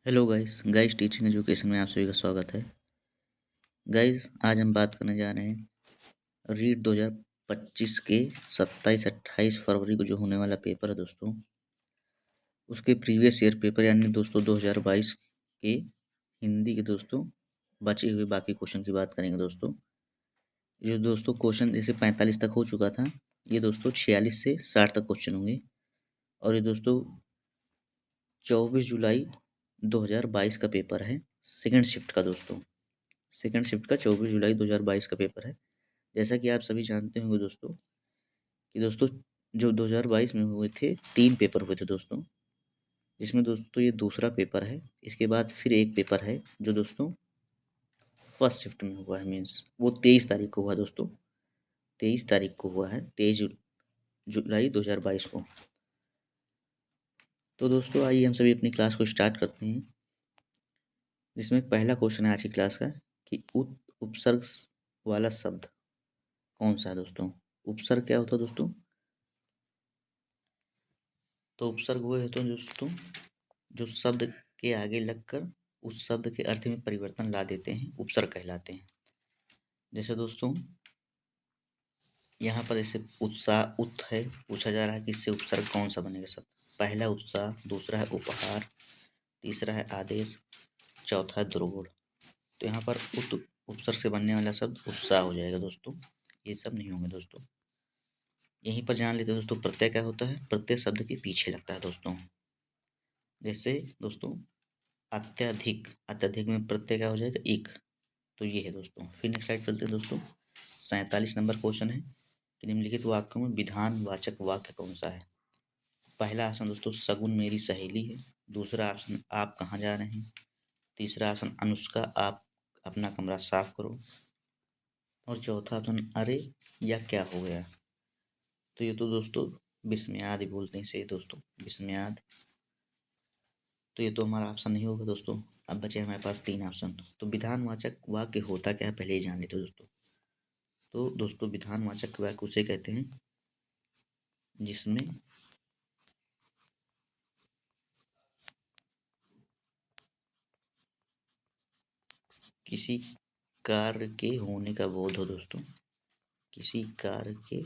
Hello guys guys teaching education में आप सभी का स्वागत है। गाइस आज हम बात करने जा रहे हैं रीट 2025 के 27-28 फरवरी को जो होने वाला पेपर है दोस्तों, उसके प्रीवियस ईयर पेपर यानी दोस्तों 2022 के हिंदी के दोस्तों बचे हुए बाकी क्वेश्चन की बात करेंगे दोस्तों। जो दोस्तों क्वेश्चन जैसे 45 तक हो चुका था, ये दोस्तों 46 से 60 तक क्वेश्चन होंगे और ये दोस्तों 24 जुलाई 2022 का पेपर है सेकंड शिफ्ट का दोस्तों। सेकंड शिफ्ट का 24 जुलाई 2022 का पेपर है। जैसा कि आप सभी जानते होंगे दोस्तों कि दोस्तों जो 2022 में हुए थे 3 पेपर हुए थे दोस्तों, जिसमें दोस्तों ये दूसरा पेपर है। इसके बाद फिर एक पेपर है जो दोस्तों फर्स्ट शिफ्ट में हुआ है, मीन्स वो 23 तारीख को हुआ दोस्तों। 23 तारीख को हुआ है, 23 जुलाई 2022 को। तो दोस्तों आइए हम सभी अपनी क्लास को स्टार्ट करते हैं, जिसमें पहला क्वेश्चन है आज की क्लास का कि उपसर्ग वाला शब्द कौन सा है दोस्तों। उपसर्ग क्या होता है दोस्तों? तो उपसर्ग वो है तो दोस्तों जो शब्द के आगे लगकर उस शब्द के अर्थ में परिवर्तन ला देते हैं, उपसर्ग कहलाते हैं। जैसे दोस्तों यहाँ पर जैसे उत्साह उत है, पूछा जा रहा है कि इससे उपसर्ग कौन सा बनेगा शब्द। पहला उत्साह, दूसरा है उपहार, तीसरा है आदेश, चौथा है दुर्गुण। तो यहाँ पर उत उपसर्ग से बनने वाला शब्द उत्साह हो जाएगा दोस्तों, ये सब नहीं होंगे दोस्तों। यहीं पर जान लेते हैं दोस्तों प्रत्यय क्या होता है। प्रत्यय शब्द के पीछे लगता है दोस्तों। जैसे दोस्तों अत्यधिक, अत्यधिक में प्रत्यय क्या हो जाएगा? एक। तो ये है दोस्तों। फिर नेक्स्ट स्लाइड चलते हैं दोस्तों। 47 नंबर क्वेश्चन है कि निम्नलिखित वाक्यों में विधानवाचक वाक्य कौन सा है। पहला ऑप्शन दोस्तों शगुन मेरी सहेली है, दूसरा ऑप्शन आप कहाँ जा रहे हैं, तीसरा ऑप्शन अनुष्का आप अपना कमरा साफ करो, और चौथा ऑप्शन अरे या क्या हो गया। तो ये तो दोस्तों विस्मयाद ही बोलते हैं इसे दोस्तों, विस्मयाद। तो ये तो हमारा ऑप्शन नहीं होगा दोस्तों। अब बचे हमारे पास 3 ऑप्शन। तो विधानवाचक वाक्य होता क्या है पहले ही जान लेते दोस्तों। तो दोस्तों विधानवाचक वाक्य उसे कहते हैं जिसमें किसी कार्य के होने का बोध हो दोस्तों, किसी कार्य के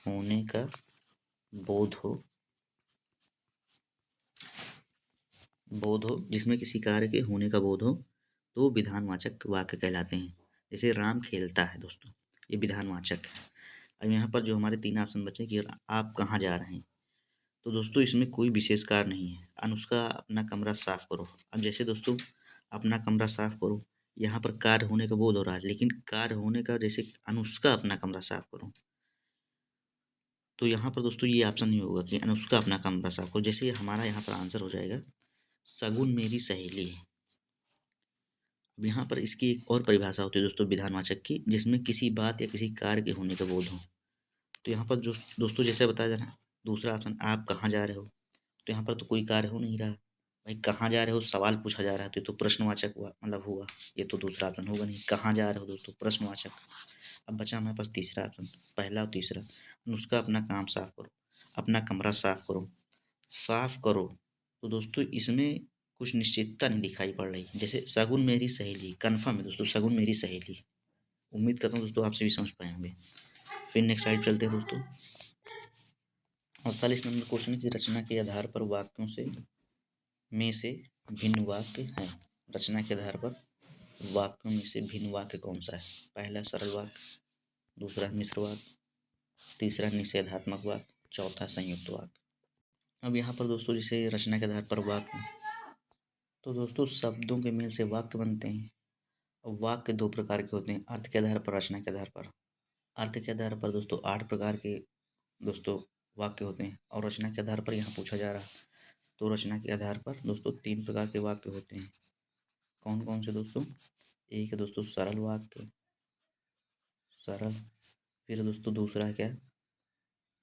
होने का बोध हो, जिसमें किसी कार्य के होने का बोध हो तो विधानवाचक वाक्य कहलाते हैं। जैसे राम खेलता है दोस्तों, ये विधानवाचक है। अब यहाँ पर जो हमारे 3 ऑप्शन बचे कि आप कहाँ जा रहे हैं, तो दोस्तों इसमें कोई विशेष कार्य नहीं है। अनुष्का अपना कमरा साफ करो। अब जैसे दोस्तों अपना कमरा साफ करो, यहाँ पर कार्य होने का बोध हो रहा है, लेकिन कार्य होने का जैसे अनुष्का अपना कमरा साफ करो, तो यहाँ पर दोस्तों ये ऑप्शन नहीं होगा कि अनुष्का अपना कमरा साफ करो। जैसे हमारा यहाँ पर आंसर हो जाएगा शगुन मेरी सहेली है। अब यहाँ पर इसकी एक और परिभाषा होती है दोस्तों विधानवाचक की, जिसमें किसी बात या किसी कार्य के होने का बोध हो। तो यहाँ पर जो दोस्तों जैसे बताया जा रहा है दूसरा ऑप्शन आप कहाँ जा रहे हो, तो यहाँ पर तो कोई कार्य हो नहीं रहा भाई। कहाँ जा रहे हो सवाल पूछा जा रहा है, तो ये तो प्रश्नवाचक हुआ, मतलब हुआ। ये तो दूसरा ऑप्शन होगा नहीं। कहाँ जा रहे हो दोस्तों प्रश्नवाचक। अब बचा हमारे पास तीसरा ऑप्शन, पहला और तीसरा। नुस्खा अपना काम साफ करो, अपना कमरा साफ करो, साफ करो। तो दोस्तों इसमें कुछ निश्चितता नहीं दिखाई पड़ रही। जैसे शगुन मेरी सहेली, कन्फर्म है दोस्तों शगुन मेरी सहेली। उम्मीद करता हूँ दोस्तों आपसे भी समझ पाए होंगे। फिर नेक्स्ट साइड चलते हैं दोस्तों। 48 नंबर क्वेश्चन की रचना के आधार पर वाक्यों में से भिन्न वाक्य हैं। रचना के आधार पर वाक्यों में से भिन्न वाक्य कौन सा है। पहला सरल वाक्य, दूसरा मिश्र वाक्य, तीसरा निषेधात्मक वाक्य, चौथा संयुक्त वाक्य। अब यहाँ पर दोस्तों जैसे रचना के आधार पर वाक्य, तो दोस्तों शब्दों के मेल से वाक्य बनते हैं। और वाक्य 2 प्रकार के होते हैं, अर्थ के आधार पर, रचना के आधार पर। अर्थ के आधार पर दोस्तों 8 प्रकार के दोस्तों वाक्य होते हैं, और रचना के आधार पर यहाँ पूछा जा रहा है तो रचना के आधार पर दोस्तों 3 प्रकार के वाक्य होते हैं। कौन कौन से दोस्तों? एक है दोस्तों सरल वाक्य, सरल। फिर दोस्तों दूसरा है क्या?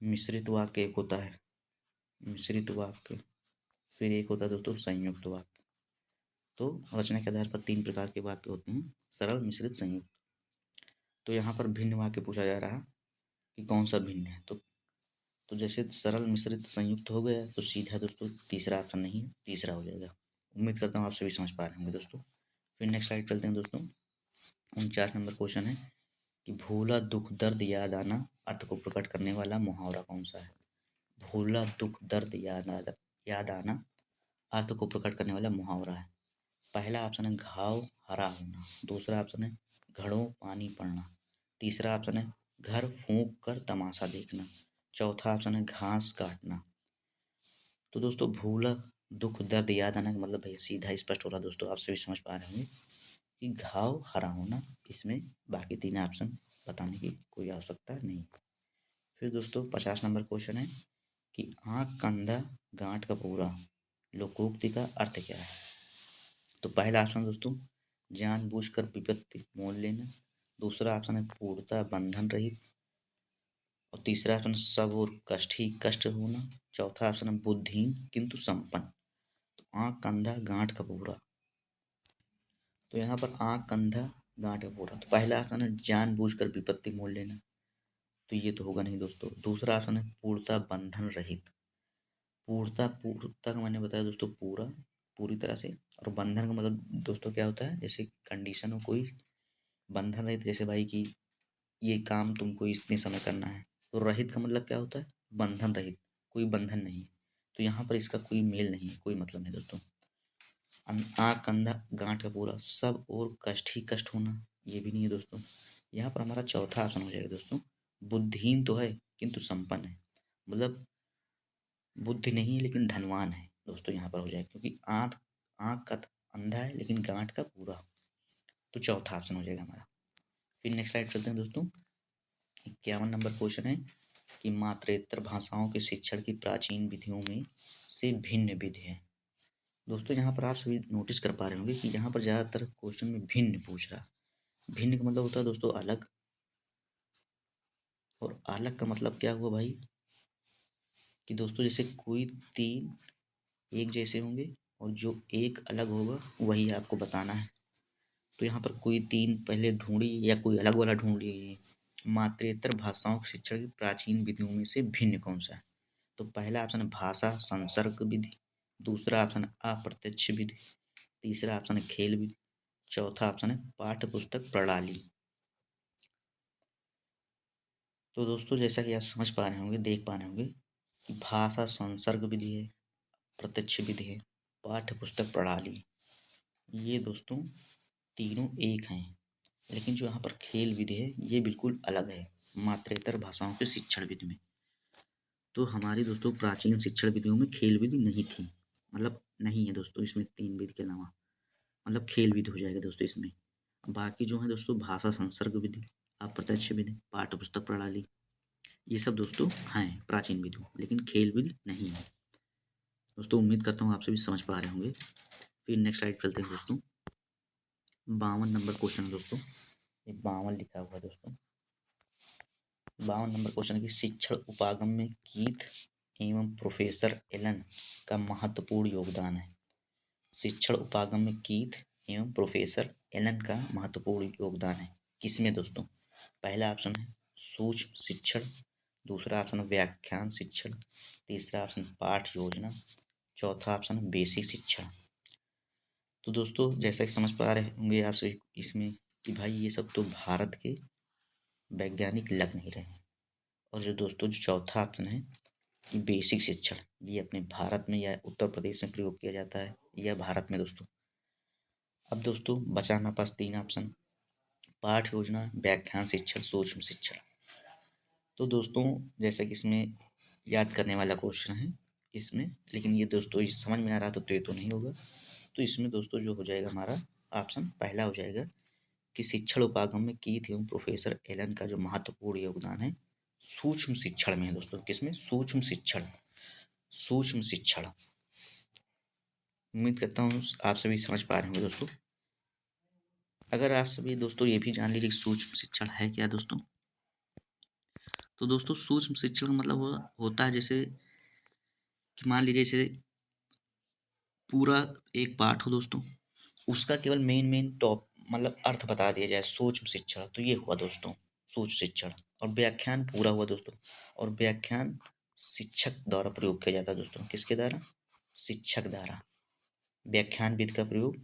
मिश्रित वाक्य एक होता है, मिश्रित वाक्य। फिर एक होता है दोस्तों संयुक्त वाक्य। तो रचना के आधार पर 3 प्रकार के वाक्य होते हैं, सरल, मिश्रित, संयुक्त। तो यहाँ पर भिन्न वाक्य पूछा जा रहा है कि कौन सा भिन्न है। तो तो जैसे सरल मिश्रित संयुक्त हो गया तो सीधा दोस्तों तीसरा ऑप्शन नहीं है, तीसरा हो जाएगा। उम्मीद करता हूँ आप सभी समझ पा रहे होंगे दोस्तों। फिर नेक्स्ट स्लाइड चलते हैं दोस्तों। 49 नंबर क्वेश्चन है कि भूला दुख दर्द याद आना अर्थ को प्रकट करने वाला मुहावरा कौन सा है। भूला दुख दर्द याद आना अर्थ को प्रकट करने वाला मुहावरा है। पहला ऑप्शन है घाव हरा होना, दूसरा ऑप्शन है घड़ों पानी पड़ना, तीसरा ऑप्शन है घर फूंक कर तमाशा देखना, चौथा ऑप्शन है घास काटना। तो दोस्तों भूला दुख दर्द याद आना का मतलब भाई सीधा स्पष्ट हो रहा दोस्तों, आप सभी समझ पा रहे होंगे कि घाव हरा होना। इसमें बाकी तीन ऑप्शन बताने की कोई आवश्यकता नहीं। फिर दोस्तों 50 नंबर क्वेश्चन है कि आँख कंधा गांठ का पूरा लोकोक्ति का अर्थ क्या है। तो पहला ऑप्शन दोस्तों जानबूझकर विपत्ति मोल लेना, दूसरा ऑप्शन है पूर्णतः बंधन रहित, और तीसरा ऑप्शन सब और कष्ट ही कष्ट होना, चौथा ऑप्शन है बुद्धिहीन किंतु संपन्न। तो आँख कंधा गांठ का पूरा, तो यहाँ पर आँख कंधा गांठ का पूरा, तो पहला ऑप्शन है जानबूझकर विपत्ति मोल लेना, तो ये तो होगा नहीं दोस्तों। दूसरा ऑप्शन है पूर्णतः बंधन रहित, पूर्णता का मैंने बताया दोस्तों पूरा पूरी तरह से, और बंधन का मतलब दोस्तों क्या होता है, जैसे कंडीशन हो कोई बंधन रहित, जैसे भाई कि ये काम तुमको इतने समय करना है। तो रहित का मतलब क्या होता है, बंधन रहित, कोई बंधन नहीं है। तो यहाँ पर इसका कोई मेल नहीं है, कोई मतलब नहीं दोस्तों। आँख कंधा गांठ का पूरा, सब और कष्ट ही कष्ट होना, ये भी नहीं है दोस्तों। यहाँ पर हमारा चौथा ऑप्शन हो जाएगा दोस्तों बुद्धिहीन तो है किंतु संपन्न है, मतलब बुद्धि नहीं है लेकिन धनवान है दोस्तों, यहाँ पर हो जाएगा, क्योंकि आँख आँख का अंधा है लेकिन गांठ का पूरा, तो चौथा ऑप्शन हो जाएगा हमारा। फिर नेक्स्ट स्लाइड चलते हैं दोस्तों। 51 नंबर क्वेश्चन है कि मातरेतर भाषाओं के शिक्षण की प्राचीन विधियों में से भिन्न विधि है। दोस्तों यहाँ पर आप सभी नोटिस कर पा रहे होंगे कि यहाँ पर ज़्यादातर क्वेश्चन में भिन्न पूछ रहा। भिन्न का मतलब होता है दोस्तों अलग, और अलग का मतलब क्या हुआ भाई कि दोस्तों जैसे कोई तीन एक जैसे होंगे और जो एक अलग होगा वही आपको बताना है। तो यहाँ पर कोई तीन पहले ढूंढी या कोई अलग वाला ढूंढ लीजिए। मातरेतर भाषाओं के शिक्षण की प्राचीन विधियों में से भिन्न कौन सा है। तो पहला ऑप्शन है भाषा संसर्ग विधि, दूसरा ऑप्शन है अप्रत्यक्ष विधि, तीसरा ऑप्शन है खेल विधि, चौथा ऑप्शन है पाठ्य पुस्तक प्रणाली। तो दोस्तों जैसा कि आप समझ पा रहे होंगे, देख पा रहे होंगे कि भाषा संसर्ग विधि है, प्रत्यक्ष विधि है, पाठ्य पुस्तक प्रणाली, ये दोस्तों तीनों एक हैं। लेकिन जो यहाँ पर खेल विधि है ये बिल्कुल अलग है मातरेतर भाषाओं के शिक्षण विधि में। तो हमारी दोस्तों प्राचीन शिक्षण विधियों में खेल विधि नहीं थी, मतलब नहीं है दोस्तों इसमें तीन विधि के अलावा, मतलब खेल विधि हो जाएगा दोस्तों इसमें। बाकी जो है दोस्तों भाषा संसर्ग विधि, अप्रत्यक्ष विधि, पाठ्य पुस्तक प्रणाली, ये सब दोस्तों हैं प्राचीन विधि, लेकिन खेल विधि नहीं है दोस्तों। उम्मीद करता हूँ आप सभी समझ पा रहे होंगे। फिर नेक्स्ट स्लाइड चलते हैं दोस्तों। 52 नंबर क्वेश्चन है दोस्तों, ये 52 लिखा हुआ है दोस्तों। 52 नंबर क्वेश्चन की शिक्षण उपागम में कीथ एवं प्रोफेसर एलन का महत्वपूर्ण योगदान है। शिक्षण उपागम में कीथ एवं प्रोफेसर एलन का महत्वपूर्ण योगदान है किसमें दोस्तों। पहला ऑप्शन है सूक्ष्म शिक्षण, दूसरा ऑप्शन है व्याख्यान शिक्षण, तीसरा ऑप्शन पाठ योजना, चौथा ऑप्शन है बेसिक शिक्षण। तो दोस्तों जैसा कि समझ पा रहे होंगे आप सभी इसमें कि भाई ये सब तो भारत के वैज्ञानिक लग नहीं रहे हैं, और जो दोस्तों जो चौथा ऑप्शन है कि बेसिक शिक्षण, ये अपने भारत में या उत्तर प्रदेश में प्रयोग किया जाता है या भारत में दोस्तों। अब दोस्तों बचा हमारे पास तीन ऑप्शन, पाठ योजना, व्याख्यान शिक्षण, सूक्ष्म शिक्षण। तो दोस्तों जैसा कि इसमें याद करने वाला क्वेश्चन है इसमें, लेकिन ये दोस्तों ये समझ में आ रहा तो ये तो नहीं होगा। तो इसमें दोस्तों जो हो जाएगा हमारा ऑप्शन पहला हो जाएगा कि शिक्षण उपागम में कीथ एवं प्रोफेसर एलन का जो महत्वपूर्ण योगदान है सूक्ष्म शिक्षण में है दोस्तों। किसमें, सूक्ष्म शिक्षण, सूक्ष्म शिक्षण। उम्मीद करता हूँ आप सभी समझ पा रहे होंगे दोस्तों। अगर आप सभी दोस्तों ये भी जान लीजिए कि सूक्ष्म शिक्षण है क्या दोस्तों। तो दोस्तों सूक्ष्म शिक्षण का मतलब होता है जैसे कि मान लीजिए जैसे पूरा एक पाठ हो दोस्तों, उसका केवल मेन टॉप मतलब अर्थ बता दिया जाए, सूक्ष्म शिक्षण। तो ये हुआ दोस्तों सूक्ष्म शिक्षण। और व्याख्यान पूरा हुआ दोस्तों, और व्याख्यान शिक्षक द्वारा प्रयोग किया जाता है दोस्तों। किसके द्वारा? शिक्षक द्वारा। व्याख्यानविद का प्रयोग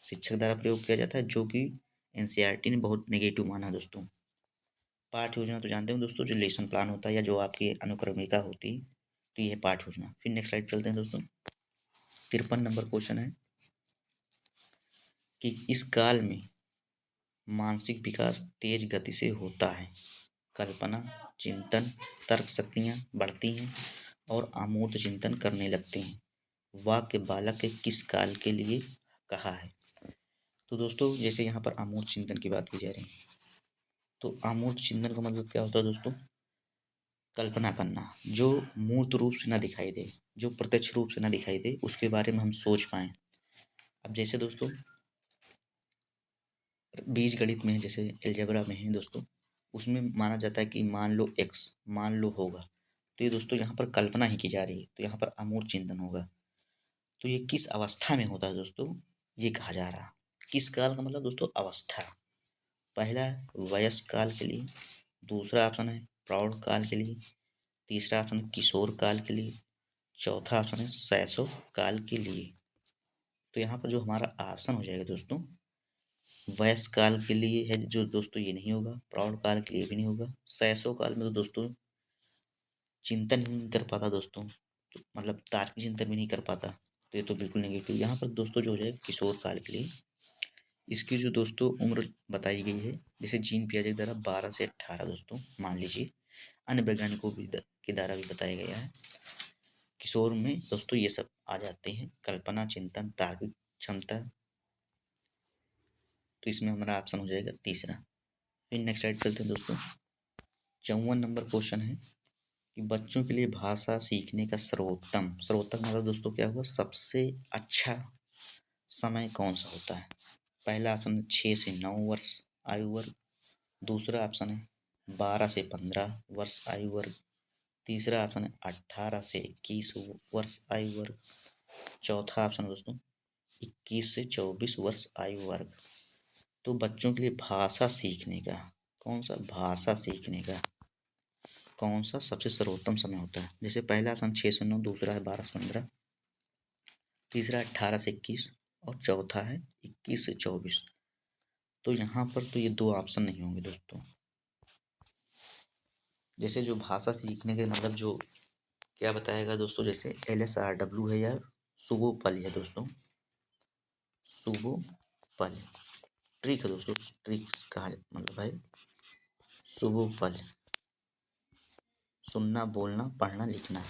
शिक्षक द्वारा प्रयोग किया जाता है, जो कि एनसीईआरटी ने बहुत नेगेटिव माना दोस्तों। पाठ योजना तो जानते हो दोस्तों, जो लेसन प्लान होता है या जो आपकी अनुक्रमिका होती है, तो ये पाठ योजना। फिर नेक्स्ट स्लाइड चलते हैं दोस्तों। 53 नंबर क्वेश्चन है कि इस काल में मानसिक विकास तेज गति से होता है। कल्पना, चिंतन, तर्क शक्तियाँ बढ़ती हैं और अमूर्त चिंतन करने लगते हैं। वाक्य बालक के किस काल के लिए कहा है? तो दोस्तों जैसे यहाँ पर अमूर्त चिंतन की बात की जा रही है, तो अमूर्त चिंतन का मतलब क्या होता है दोस्तों? कल्पना करना, जो मूर्त रूप से ना दिखाई दे, जो प्रत्यक्ष रूप से ना दिखाई दे, उसके बारे में हम सोच पाएँ। अब जैसे दोस्तों बीज गणित में, जैसे अलजेब्रा में है दोस्तों, उसमें माना जाता है कि मान लो x मान लो होगा, तो ये दोस्तों यहाँ पर कल्पना ही की जा रही है, तो यहाँ पर अमूर्त चिंतन होगा। तो ये किस अवस्था में होता है दोस्तों, ये कहा जा रहा है। किस काल का मतलब दोस्तों? अवस्था। पहला है वयस्क काल के लिए, दूसरा ऑप्शन है प्रौढ़ काल के लिए, तीसरा ऑप्शन है किशोर काल के लिए, चौथा ऑप्शन है शैशव काल के लिए। तो यहाँ पर जो हमारा ऑप्शन हो जाएगा दोस्तों, वयस्क काल के लिए है जो दोस्तों, ये नहीं होगा। प्रौढ़ काल के लिए भी नहीं होगा। शैशव काल में तो दोस्तों चिंतन ही नहीं कर पाता दोस्तों, तो मतलब तार्किक चिंतन भी नहीं कर पाता, तो ये तो बिल्कुल नेगेटिव। यहाँ पर दोस्तों जो हो जाएगा किशोर काल के लिए। इसकी जो दोस्तों उम्र बताई गई है, जैसे जीन पियाजे द्वारा 12 से 18 दोस्तों मान लीजिए, अन्य वैज्ञानिकों के द्वारा भी बताया गया है। किशोर में दोस्तों ये सब आ जाते हैं, कल्पना, चिंतन, तार्किक क्षमता। तो इसमें हमारा ऑप्शन हो जाएगा तीसरा। फिर नेक्स्ट स्लाइड चलते हैं दोस्तों। 54 नंबर क्वेश्चन है कि बच्चों के लिए भाषा सीखने का सर्वोत्तम मतलब दोस्तों क्या होगा? सबसे अच्छा समय कौन सा होता है? पहला ऑप्शन है 6 से 9 वर्ष आयु वर्ग, दूसरा ऑप्शन है 12 से 15 वर्ष आयु वर्ग, तीसरा ऑप्शन है 18 से 21 वर्ष आयु वर्ग, चौथा ऑप्शन है दोस्तों 21 से 24 वर्ष आयु वर्ग। तो बच्चों के लिए भाषा सीखने का कौन सा सबसे सर्वोत्तम समय होता है? जैसे पहला ऑप्शन 6 से 9, दूसरा है 12 से 15, तीसरा 18 से 21 और चौथा है 21 से 24। तो यहाँ पर तो ये दो ऑप्शन नहीं होंगे दोस्तों। जैसे जो भाषा सीखने के मतलब जो क्या बताएगा दोस्तों, जैसे LSRW है या सुबोपल है दोस्तों, सुबोपल ट्रिक है दोस्तों, ट्रिक कहा मतलब है सुबोपल, सुनना, बोलना, पढ़ना, लिखना,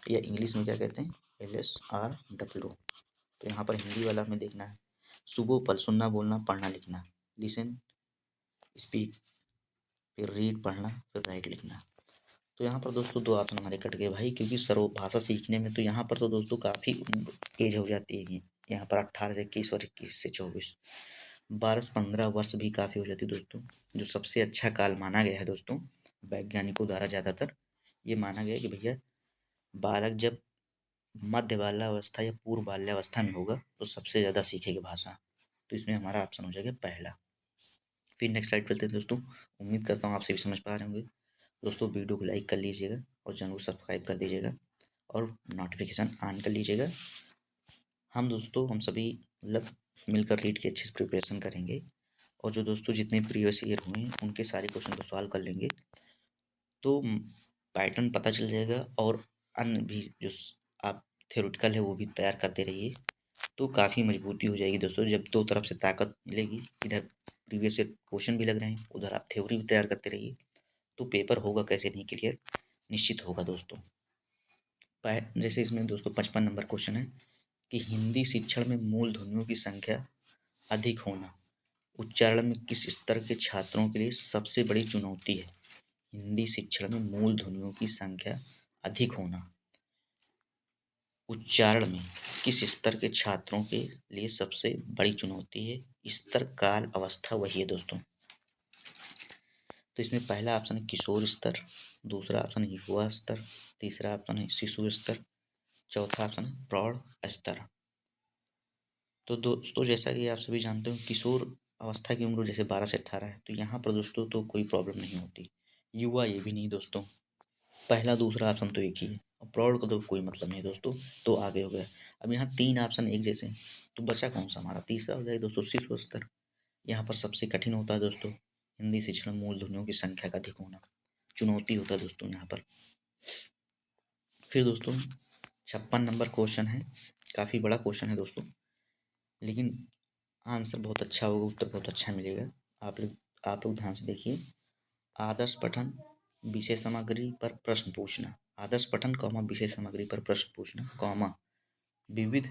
या इंग्लिश में क्या कहते हैं? LSRW। तो यहाँ पर हिंदी वाला में देखना है सुबोपल, सुनना, बोलना, पढ़ना, लिखना, लिसन, स्पीक, फिर रीड पढ़ना, फिर राइट लिखना। तो यहाँ पर दोस्तों दो ऑप्शन हमारे कट गए भाई, क्योंकि सर्व भाषा सीखने में तो यहाँ पर तो दोस्तों काफ़ी एज हो जाती है। यहाँ पर 18 से 21 और 21 से 24, 12 से 15 वर्ष भी काफ़ी हो जाती है दोस्तों। जो सबसे अच्छा काल माना गया है दोस्तों वैज्ञानिकों द्वारा, ज़्यादातर ये माना गया है कि भैया बालक जब मध्य बाल्यावस्था या पूर्व बाल्यावस्था में होगा तो सबसे ज़्यादा सीखेगा भाषा। तो इसमें हमारा ऑप्शन हो जाएगा पहला। फिर नेक्स्ट स्लाइड चलते हैं दोस्तों। उम्मीद करता हूँ आप सभी समझ पा रहे होंगे दोस्तों। वीडियो को लाइक कर लीजिएगा और चैनल को सब्सक्राइब कर दीजिएगा और नोटिफिकेशन ऑन कर लीजिएगा। हम सभी मतलब मिलकर रीड की अच्छे से प्रिपरेशन करेंगे, और जो दोस्तों जितने प्रीवियस ईयर हुए हैं उनके सारे क्वेश्चन को सॉल्व कर लेंगे, तो पैटर्न पता चल जाएगा। और अन्य भी जो आप थ्योरेटिकल है वो भी तैयार करते रहिए, तो काफ़ी मजबूती हो जाएगी दोस्तों। जब दो तरफ से ताकत मिलेगी, इधर प्रीवियस ईयर क्वेश्चन भी लग रहे हैं, उधर आप थ्योरी भी तैयार करते रहिए, तो पेपर होगा कैसे नहीं क्लियर, निश्चित होगा दोस्तों। जैसे इसमें दोस्तों 55 नंबर क्वेश्चन है कि हिंदी शिक्षण में मूल ध्वनियों की संख्या अधिक होना उच्चारण में किस स्तर के छात्रों के लिए सबसे बड़ी चुनौती है? हिंदी शिक्षण में मूल ध्वनियों की संख्या अधिक होना उच्चारण में किस स्तर के छात्रों के लिए सबसे बड़ी चुनौती है? स्तर, काल, अवस्था वही है दोस्तों। तो इसमें पहला ऑप्शन है किशोर स्तर, दूसरा ऑप्शन है युवा स्तर, तीसरा ऑप्शन है शिशु स्तर, चौथा ऑप्शन है प्रौढ़ स्तर। तो दोस्तों जैसा कि आप सभी जानते हो किशोर अवस्था की उम्र जैसे 12 से 18 है, तो यहाँ पर दोस्तों तो कोई प्रॉब्लम नहीं होती। युवा ये भी नहीं दोस्तों, पहला दूसरा ऑप्शन तो एक ही है। और प्रौढ़ का तो कोई मतलब नहीं दोस्तों, तो आगे हो गया। अब यहाँ 3 ऑप्शन एक जैसे हैं, तो बचा कौन सा हमारा? तीसरा हो जाएगा दोस्तों शिशु स्तर। यहाँ पर सबसे कठिन होता है दोस्तों हिंदी शिक्षण मूल ध्वनियों की संख्या का अधिक होना, चुनौती होता है दोस्तों यहाँ पर। फिर दोस्तों 56 नंबर क्वेश्चन है, काफ़ी बड़ा क्वेश्चन है दोस्तों, लेकिन आंसर बहुत अच्छा होगा, उत्तर बहुत अच्छा मिलेगा। आप लोग ध्यान से देखिए। आदर्श पठन विषय सामग्री पर प्रश्न पूछना, आदर्श पठन कॉमा विषय सामग्री पर प्रश्न पूछना कॉमा विविध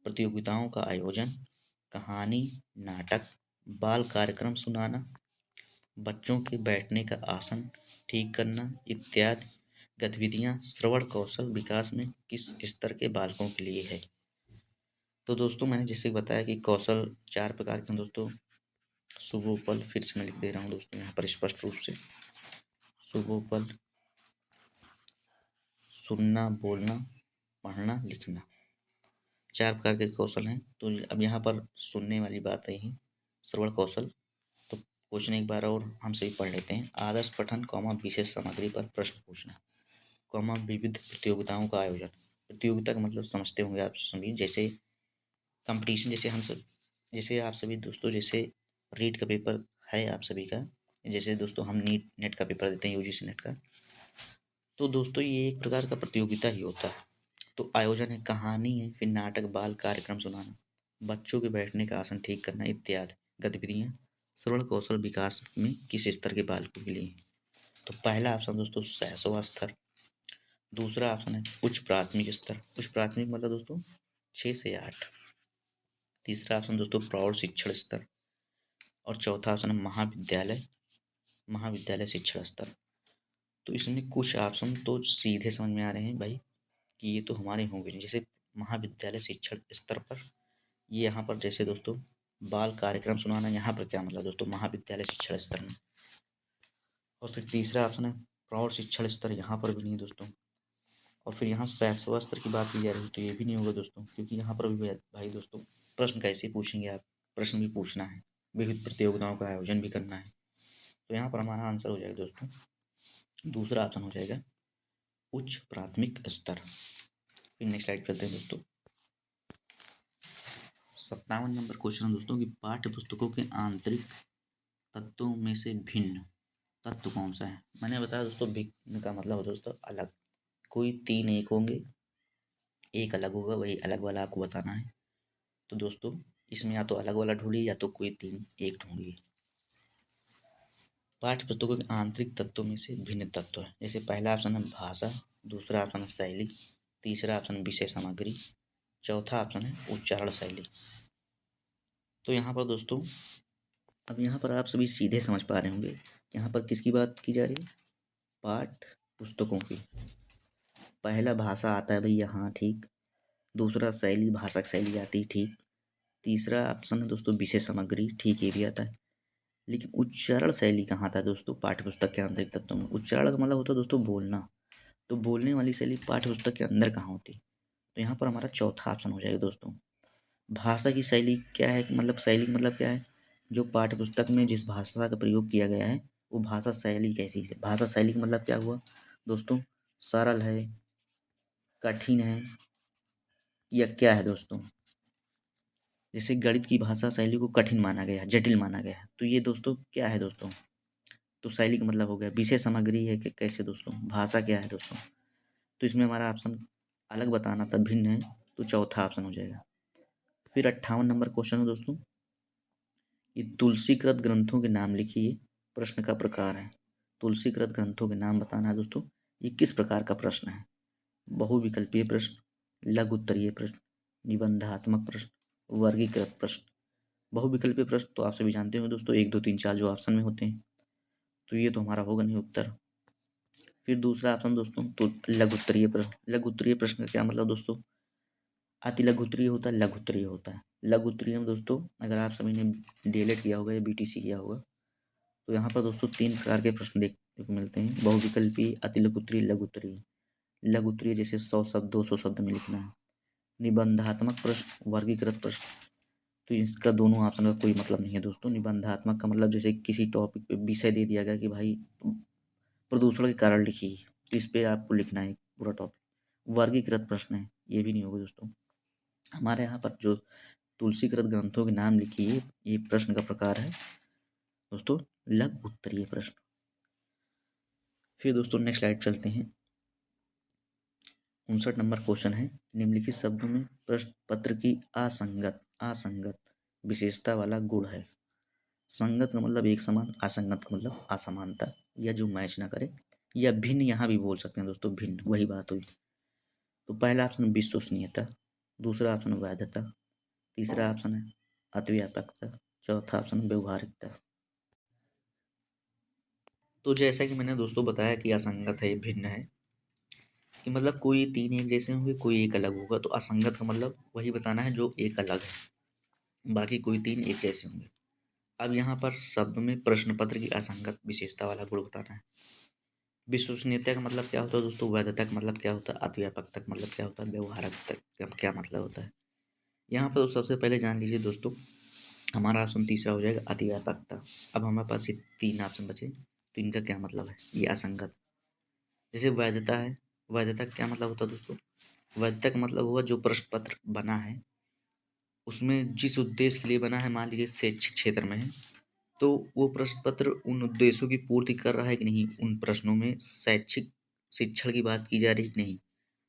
प्रतियोगिताओं का आयोजन, कहानी, नाटक, बाल कार्यक्रम सुनाना, बच्चों के बैठने का आसन ठीक करना इत्यादि गतिविधियां श्रवण कौशल विकास में किस स्तर के बालकों के लिए है। तो दोस्तों मैंने जैसे बताया कि कौशल 4 प्रकार के हैं दोस्तों। सुबोपल, फिर से मैं लिख दे रहा हूँ दोस्तों यहाँ पर स्पष्ट रूप से। सुबोपल सुनना, बोलना, पढ़ना, लिखना, 4 प्रकार के कौशल हैं। तो अब यहाँ पर सुनने वाली बात आई है, श्रवण कौशल। तो क्वेश्चन एक बार और हम सभी पढ़ लेते हैं। आदर्श पठन कॉमा विशेष सामग्री पर प्रश्न पूछना कॉमा विविध प्रतियोगिताओं का आयोजन। प्रतियोगिता का मतलब समझते होंगे आप सभी, जैसे कंपटीशन, जैसे आप सभी दोस्तों, जैसे रीट का पेपर है आप सभी का, जैसे दोस्तों हम नेट का पेपर देते हैं, यूजीसी नेट का। तो दोस्तों ये एक प्रकार का प्रतियोगिता ही होता है। तो आयोजन है, कहानी है, फिर नाटक, बाल कार्यक्रम सुनाना, बच्चों के बैठने का आसन ठीक करना इत्यादि गतिविधियां श्रवण कौशल विकास में किस स्तर के बालकों के लिए। तो पहला ऑप्शन दोस्तों सहसवा स्तर, दूसरा ऑप्शन है उच्च प्राथमिक स्तर, उच्च प्राथमिक मतलब दोस्तों 6 से 8, तीसरा ऑप्शन दोस्तों प्रौढ़ शिक्षण स्तर, और चौथा ऑप्शन है महाविद्यालय, महाविद्यालय शिक्षण स्तर। तो इसमें कुछ ऑप्शन तो सीधे समझ में आ रहे हैं भाई कि ये तो हमारे होंगे नहीं। जैसे महाविद्यालय शिक्षण स्तर पर, ये यहाँ पर जैसे दोस्तों बाल कार्यक्रम सुनाना, यहाँ पर क्या मतलब दोस्तों महाविद्यालय शिक्षण स्तर में। और फिर तीसरा ऑप्शन है प्रौढ़ शिक्षण स्तर, यहाँ पर भी नहीं दोस्तों। और फिर यहाँ सहसवा स्तर की बात की जा रही है, तो ये भी नहीं होगा दोस्तों, क्योंकि यहाँ पर भी भाई दोस्तों प्रश्न कैसे पूछेंगे आप, प्रश्न भी पूछना है, विविध प्रतियोगिताओं का आयोजन भी करना है। तो यहाँ पर हमारा आंसर हो जाएगा दोस्तों, दूसरा ऑप्शन हो जाएगा उच्च प्राथमिक स्तर। फिर नेक्स्ट स्लाइड चलते हैं दोस्तों। 57 नंबर क्वेश्चन दोस्तों कि पाठ्य पुस्तकों के आंतरिक तत्वों में से भिन्न तत्व कौन सा है। मैंने बताया दोस्तों भिन्न का मतलब दोस्तों अलग, कोई 3 एक होंगे, एक अलग होगा, वही अलग वाला आपको बताना है। तो दोस्तों इसमें या तो अलग वाला ढूंढिए या तो कोई 3 एक ढूंढिए। पाठ्य पुस्तकों के आंतरिक तत्वों में से भिन्न तत्व है, जैसे पहला ऑप्शन है भाषा, दूसरा ऑप्शन है शैली, तीसरा ऑप्शन है विषय सामग्री, चौथा ऑप्शन है उच्चारण शैली। तो यहाँ पर दोस्तों अब यहाँ पर आप सभी सीधे समझ पा रहे होंगे, यहाँ पर किसकी बात की जा रही है, पाठ्य पुस्तकों की। पहला भाषा आता है भैया, हाँ ठीक, दूसरा शैली, भाषा की शैली आती है, ठीक, तीसरा ऑप्शन है दोस्तों विषय सामग्री, ठीक ये भी आता है। लेकिन उच्चारण शैली कहाँ था दोस्तों पाठ्य पुस्तक के आंतरिक तत्वों में। उच्चारण का मतलब होता है दोस्तों बोलना, तो बोलने वाली शैली पाठ्य पुस्तक के अंदर कहाँ होती। तो यहाँ पर हमारा चौथा ऑप्शन हो जाएगा दोस्तों। भाषा की शैली क्या है, मतलब शैली का मतलब क्या है, जो पाठ्य पुस्तक में जिस भाषा का प्रयोग किया गया है वो भाषा शैली कैसी है। भाषा शैली का मतलब क्या हुआ दोस्तों, सरल है, कठिन है, या क्या है दोस्तों। जैसे गणित की भाषा शैली को कठिन माना गया, जटिल माना गया, तो ये दोस्तों क्या है दोस्तों, तो शैली का मतलब हो गया। विषय सामग्री है कि कैसे दोस्तों, भाषा क्या है दोस्तों। तो इसमें हमारा ऑप्शन अलग बताना था, भिन्न है, तो चौथा ऑप्शन हो जाएगा। फिर 58 नंबर क्वेश्चन है दोस्तों, ये तुलसीकृत ग्रंथों के नाम लिखिए, प्रश्न का प्रकार है। तुलसीकृत ग्रंथों के नाम बताना है दोस्तों, ये किस प्रकार का प्रश्न है। बहुविकल्पीय प्रश्न, लघु उत्तरीय प्रश्न, निबंधात्मक प्रश्न, वर्गीकृत प्रश्न। बहुविकल्पीय प्रश्न तो आप सभी जानते हो दोस्तों, 1 2 3 4 जो ऑप्शन में होते हैं, तो ये तो हमारा होगा नहीं उत्तर। फिर दूसरा ऑप्शन दोस्तों तो लघु उत्तरीय प्रश्न। लघु उत्तरीय प्रश्न का क्या मतलब दोस्तों, अति लघु उत्तरीय होता है, लघु उत्तरीय होता है। लघु उत्तरीय में दोस्तों अगर आप सभी ने डीएलएड किया होगा या बीटीसी किया होगा, तो यहाँ पर दोस्तों 3 प्रकार के प्रश्न देखने को मिलते हैं, बहुविकल्पी, अति लघु उत्तरीय, लघु उत्तरीय। लघु उत्तरीय जैसे 100 शब्द 200 शब्द में लिखना है। निबंधात्मक प्रश्न, वर्गीकृत प्रश्न, तो इसका दोनों ऑप्शन का कोई मतलब नहीं है दोस्तों। निबंधात्मक का मतलब जैसे किसी टॉपिक पे विषय दे दिया गया कि भाई प्रदूषण के कारण लिखिए, तो इस पे आपको लिखना है पूरा टॉपिक। वर्गीकृत प्रश्न है, ये भी नहीं होगा दोस्तों। हमारे यहाँ पर जो तुलसीकृत ग्रंथों के नाम लिखिए, ये प्रश्न का प्रकार है दोस्तों लघु उत्तरीय प्रश्न। फिर दोस्तों नेक्स्ट स्लाइड चलते हैं। 59 नंबर क्वेश्चन है, निम्नलिखित शब्दों में प्रश्न पत्र की असंगत विशेषता वाला गुण है। संगत का मतलब एक समान, असंगत का मतलब असमानता या जो मैच ना करे, या भिन्न यहाँ भी बोल सकते हैं दोस्तों, भिन्न वही बात हुई। तो पहला ऑप्शन विश्वसनीयता, दूसरा ऑप्शन वैधता, तीसरा ऑप्शन है अतिव्यापकता, चौथा ऑप्शन व्यवहारिकता। तो जैसा कि मैंने दोस्तों बताया कि असंगत है, भिन्न है, कि मतलब कोई तीन एक जैसे होंगे, कोई एक अलग होगा। तो असंगत का मतलब वही बताना है जो एक अलग है, बाकी कोई तीन एक जैसे होंगे। अब यहाँ पर शब्द में प्रश्न पत्र की असंगत विशेषता वाला गुण बताना है। विश्वसनीयता का मतलब क्या होता है दोस्तों, वैधता का मतलब क्या होता है, अतिव्यापकता का मतलब क्या होता है, व्यवहारिकता का क्या मतलब होता है। यहाँ पर सबसे पहले जान लीजिए दोस्तों, हमारा ऑप्शन तीसरा हो जाएगा अतिव्यापकता। अब हमारे पास ये तीन ऑप्शन बचे, तो इनका क्या मतलब है, ये असंगत। जैसे वैधता है, वैधता का क्या मतलब होता है दोस्तों, वैधता का मतलब हुआ जो प्रश्न पत्र बना है उसमें जिस उद्देश्य के लिए बना है, मान लीजिए शैक्षिक क्षेत्र में है, तो वो प्रश्न पत्र उन उद्देश्यों की पूर्ति कर रहा है कि नहीं, उन प्रश्नों में शैक्षिक शिक्षण की बात की जा रही है कि नहीं।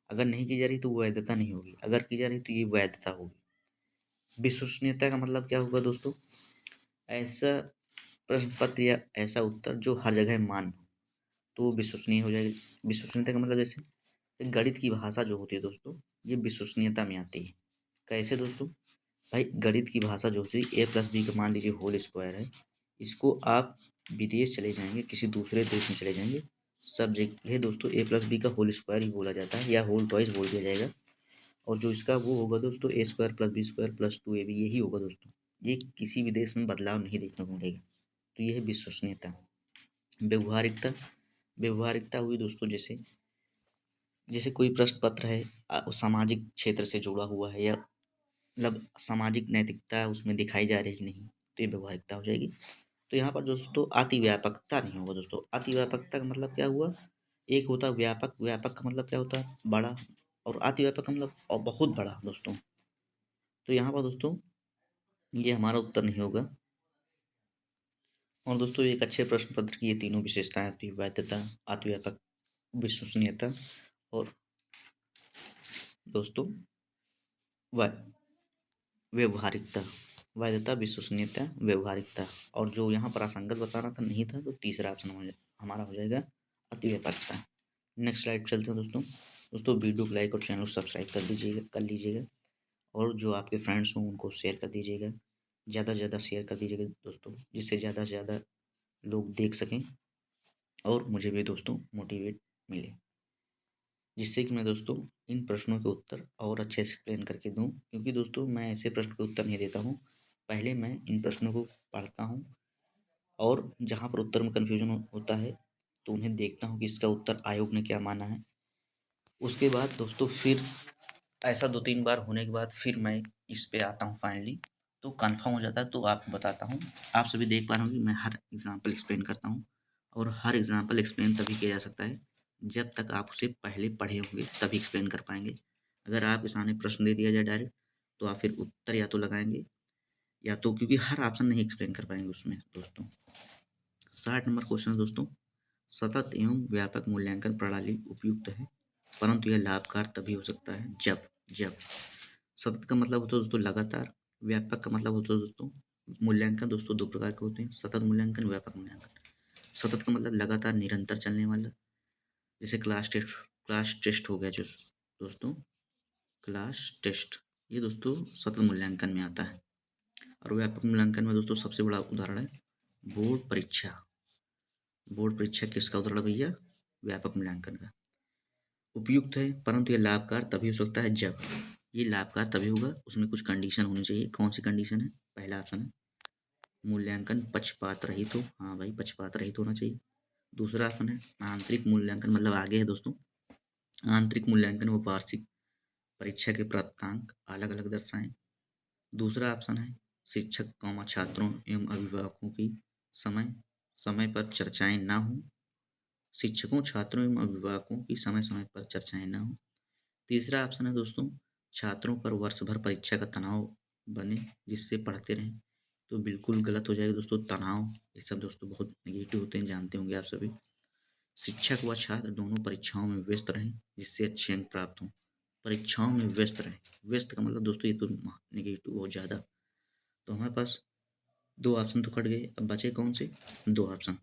अगर नहीं की जा रही तो वो वैधता नहीं होगी, अगर की जा रही तो ये वैधता होगी। विश्वसनीयता का मतलब क्या होगा दोस्तों, ऐसा प्रश्न पत्र या ऐसा उत्तर जो हर जगह मान्य हो, तो वो विश्वसनीय हो जाएगी। विश्वसनीयता का मतलब जैसे गणित की भाषा जो होती है दोस्तों, ये विश्वसनीयता में आती है। कैसे दोस्तों, भाई गणित की भाषा जो होती है a+b का मान लीजिए होल स्क्वायर है, इसको आप विदेश चले जाएंगे, किसी दूसरे देश में चले जाएंगे, सब जगह दोस्तों a+b का होल स्क्वायर ही बोला जाता है, या होल ट्वाइस बोल दिया जाएगा। और जो इसका वो होगा दोस्तों a² + b² + 2ab यही होगा दोस्तों, ये किसी भी देश में बदलाव नहीं देखने को मिलेगा। तो ये है विश्वसनीयता। व्यवहारिकता, व्यवहारिकता हुई दोस्तों जैसे जैसे कोई प्रश्न पत्र है सामाजिक क्षेत्र से जुड़ा हुआ है, या मतलब सामाजिक नैतिकता उसमें दिखाई जा रही है कि नहीं, तो ये व्यवहारिकता हो जाएगी। तो यहाँ पर दोस्तों अतिव्यापकता नहीं होगा दोस्तों। अतिव्यापकता का मतलब क्या हुआ, एक होता है व्यापक, व्यापक का मतलब क्या होता है बड़ा, और अतिव्यापक का मतलब और बहुत बड़ा दोस्तों। तो यहाँ पर दोस्तों ये हमारा उत्तर नहीं होगा। और दोस्तों एक अच्छे प्रश्न पत्र की ये तीनों विशेषताएं होती है, वैधता, अतिव्यापक, विश्वसनीयता, और दोस्तों व्यवहारिकता। वैधता, विश्वसनीयता, व्यवहारिकता। और जो यहाँ पर असंगत बताना था नहीं था, तो तीसरा ऑप्शन हमारा हो जाएगा अतिव्यापकता। नेक्स्ट स्लाइड चलते हैं दोस्तों। दोस्तों वीडियो को लाइक और चैनल को सब्सक्राइब कर लीजिएगा, और जो आपके फ्रेंड्स हों उनको शेयर कर दीजिएगा, ज़्यादा से ज़्यादा शेयर कर दीजिएगा दोस्तों, जिससे ज़्यादा से ज़्यादा लोग देख सकें और मुझे भी दोस्तों मोटिवेट मिले, जिससे कि मैं दोस्तों इन प्रश्नों के उत्तर और अच्छे से एक्सप्लेन करके दूं। क्योंकि दोस्तों मैं ऐसे प्रश्न के उत्तर नहीं देता हूं, पहले मैं इन प्रश्नों को पढ़ता हूं, और जहां पर उत्तर में कन्फ्यूजन होता है तो उन्हें देखता हूं कि इसका उत्तर आयोग ने क्या माना है। उसके बाद दोस्तों फिर ऐसा 2-3 बार होने के बाद फिर मैं इस पे आता हूँ फाइनली, तो कन्फर्म हो जाता है तो आपको बताता हूँ। आप सभी देख पा रहे होंगे मैं हर एग्जाम्पल एक्सप्लेन करता हूँ, और हर एग्जाम्पल एक्सप्लेन तभी किया जा सकता है जब तक आप उसे पहले पढ़े होंगे, तभी एक्सप्लेन कर पाएंगे। अगर आपके सामने प्रश्न दे दिया जाए डायरेक्ट, तो आप फिर उत्तर या तो लगाएंगे, या तो क्योंकि हर ऑप्शन नहीं एक्सप्लेन कर पाएंगे उसमें दोस्तों। 60 नंबर क्वेश्चन दोस्तों, सतत एवं व्यापक मूल्यांकन प्रणाली उपयुक्त है, परंतु यह लाभकारी तभी हो सकता है जब जब सतत का मतलब होता है दोस्तों लगातार, व्यापक का मतलब होता है दोस्तों मूल्यांकन दोस्तों दो प्रकार के होते हैं, सतत मूल्यांकन, व्यापक मूल्यांकन। सतत का मतलब लगातार निरंतर चलने वाला, जैसे क्लास टेस्ट हो गया जो दोस्तों, क्लास टेस्ट ये दोस्तों सतत मूल्यांकन में आता है। और व्यापक मूल्यांकन में दोस्तों सबसे बड़ा उदाहरण है बोर्ड परीक्षा। बोर्ड परीक्षा किसका उदाहरण भैया, व्यापक मूल्यांकन का। उपयुक्त है परंतु यह लाभकार तभी हो सकता है जब, ये लाभकार तभी होगा, उसमें कुछ कंडीशन होनी चाहिए। कौन सी कंडीशन है, पहला ऑप्शन है मूल्यांकन पक्षपात रहित हो, हाँ भाई पक्षपात रहित होना चाहिए। दूसरा ऑप्शन है आंतरिक मूल्यांकन, मतलब आगे है दोस्तों, आंतरिक मूल्यांकन व वार्षिक परीक्षा के प्राप्तांक अलग अलग दर्शाएं। दूसरा ऑप्शन है शिक्षक छात्रों एवं अभिभावकों की समय समय पर चर्चाएं ना हो, शिक्षकों छात्रों एवं अभिभावकों की समय समय पर चर्चाएं ना हो। तीसरा ऑप्शन है दोस्तों, छात्रों पर वर्ष भर परीक्षा का तनाव बने जिससे पढ़ते रहें। तो बिल्कुल गलत हो जाएगा दोस्तों। तनाव ये सब दोस्तों बहुत नेगेटिव होते हैं, जानते होंगे आप सभी। शिक्षक व छात्र दोनों परीक्षाओं में व्यस्त रहें जिससे अच्छे अंक प्राप्त हों। परीक्षाओं में व्यस्त रहें, व्यस्त का मतलब दोस्तों ये तो नेगेटिव बहुत ज़्यादा। तो हमारे पास दो ऑप्शन तो कट गए, अब बचे कौन से? दो ऑप्शन।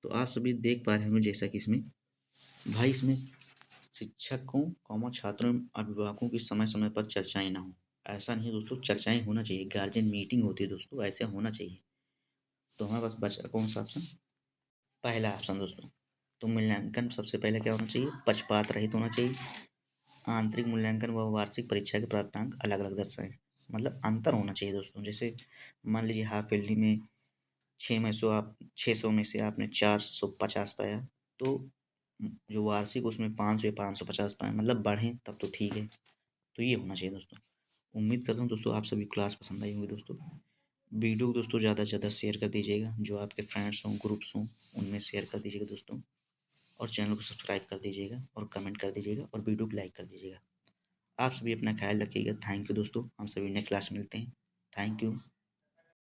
तो आप सभी देख पा रहे होंगे जैसा कि इसमें भाई इसमें शिक्षकों कॉमा छात्रों एवं अभिभावकों की समय समय पर चर्चाएं ना हो। ऐसा नहीं है दोस्तों, चर्चाएं होना चाहिए, गार्जियन मीटिंग होती है दोस्तों, ऐसा होना चाहिए। तो हमारे पास बचा कौन सा ऑप्शन? पहला ऑप्शन दोस्तों। तो मूल्यांकन सबसे पहले क्या होना चाहिए? पक्षपात रहित होना चाहिए। आंतरिक मूल्यांकन व वार्षिक परीक्षा के प्राप्तांक अलग अलग दर्शाएं, मतलब अंतर होना चाहिए दोस्तों। जैसे मान लीजिए हाफ ईयरली में 600 में से आपने 450 पाया, तो जो वार्षिक उसमें 500 या 550 पाए, मतलब बढ़ें तब तो ठीक है। तो ये होना चाहिए दोस्तों। उम्मीद करता हूँ दोस्तों आप सभी क्लास पसंद आई होगी दोस्तों। वीडियो को दोस्तों ज़्यादा से ज़्यादा शेयर कर दीजिएगा, जो आपके फ्रेंड्स हों, ग्रुप्स हों, उनमें शेयर कर दीजिएगा दोस्तों। और चैनल को सब्सक्राइब कर दीजिएगा और कमेंट कर दीजिएगा और वीडियो को लाइक कर दीजिएगा। आप सभी अपना ख्याल रखिएगा। थैंक यू दोस्तों, हम सभी नेक्स्ट क्लास में मिलते हैं। Thank you.